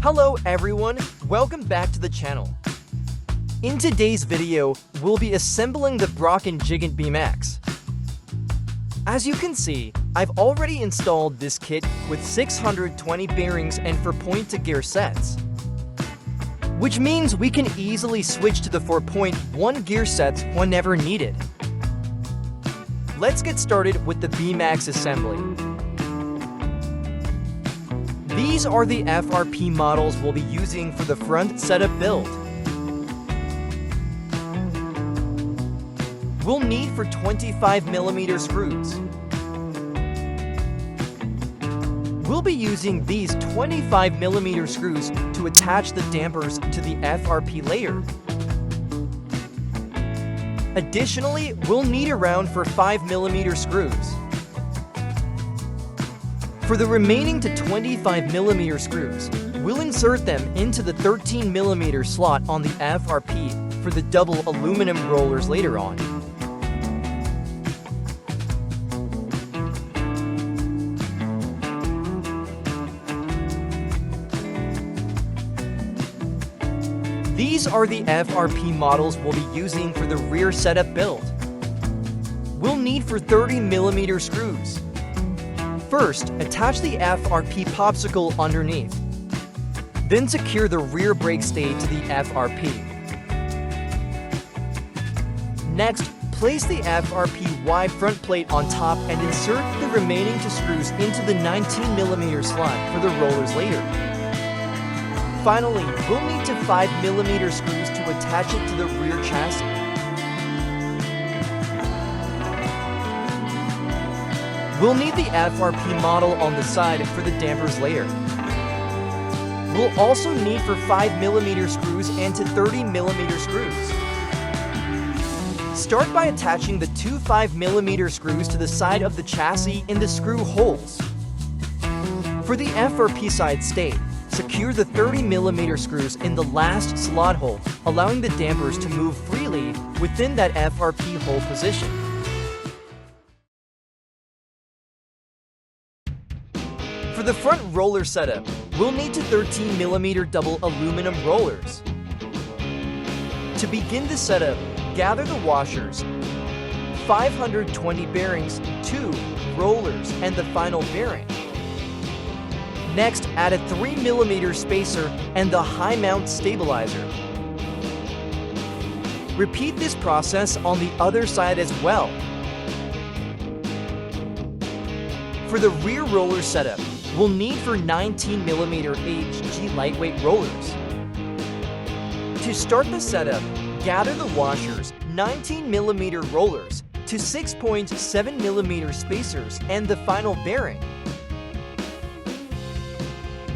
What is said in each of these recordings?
Hello everyone, welcome back to the channel. In today's video, we'll be assembling the Brocken Gigant BMAX. As you can see, I've already installed this kit with 620 bearings and 4-point to gear sets, which means we can easily switch to the 4-point 1 gear sets whenever needed. Let's get started with the BMAX assembly. These are the FRP models we'll be using for the front setup build. We'll need for 25mm screws. We'll be using these 25mm screws to attach the dampers to the FRP layer. Additionally, we'll need around for 5mm screws. For the remaining to 25mm screws, we'll insert them into the 13mm slot on the FRP for the double aluminum rollers later on. These are the FRP models we'll be using for the rear setup build. We'll need for 30mm screws. First, attach the FRP popsicle underneath. Then secure the rear brake stay to the FRP. Next, place the FRP Y front plate on top and insert the remaining 2 screws into the 19mm slot for the rollers later. Finally, we'll need 5mm screws to attach it to the rear chassis. We'll need the FRP model on the side for the dampers layer. We'll also need for 5mm screws and 30mm screws. Start by attaching the 2 5mm screws to the side of the chassis in the screw holes. For the FRP side stay, secure the 30mm screws in the last slot hole, allowing the dampers to move freely within that FRP hole position. For the front roller setup, we'll need 13mm double aluminum rollers. To begin the setup, gather the washers, 520 bearings, 2 rollers, and the final bearing. Next, add a 3mm spacer and the high mount stabilizer. Repeat this process on the other side as well. For the rear roller setup, we'll need for 19mm HG lightweight rollers. To start the setup, gather the washers, 19mm rollers, to 6.7mm spacers and the final bearing.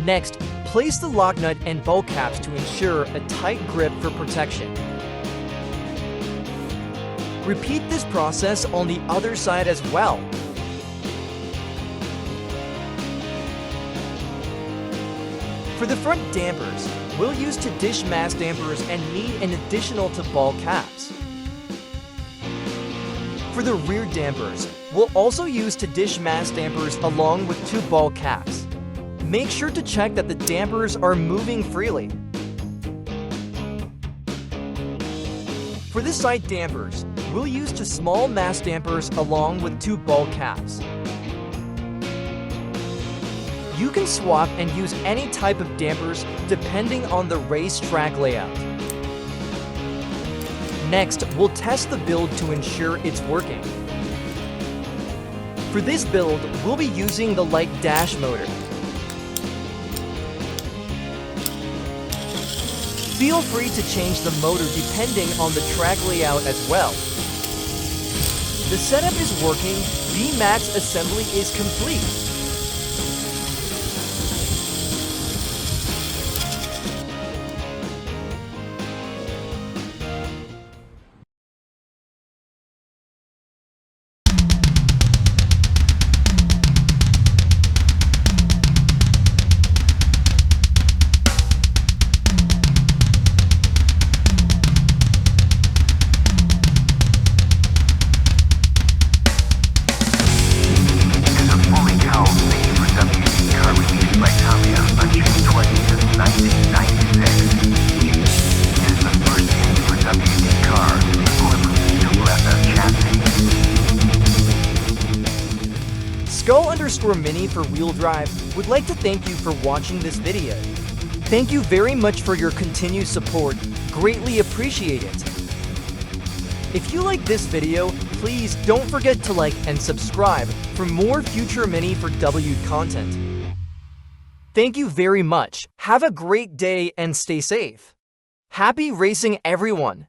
Next, place the lock nut and bolt caps to ensure a tight grip for protection. Repeat this process on the other side as well. For the front dampers, we'll use dish mass dampers and need an additional 2 ball caps. For the rear dampers, we'll also use dish mass dampers along with 2 ball caps. Make sure to check that the dampers are moving freely. For the side dampers, we'll use 2 small mass dampers along with 2 ball caps. You can swap and use any type of dampers depending on the racetrack layout. Next, we'll test the build to ensure it's working. For this build, we'll be using the light dash motor. Feel free to change the motor depending on the track layout as well. The setup is working, BMAX assembly is complete. Fully go. Mini for wheel drive would like to thank you for watching this video. Thank you very much for your continued support. Greatly appreciate it. If you like this video, please don't forget to like and subscribe for more future Mini for W content. Thank you very much. Have a great day and stay safe. Happy racing, everyone!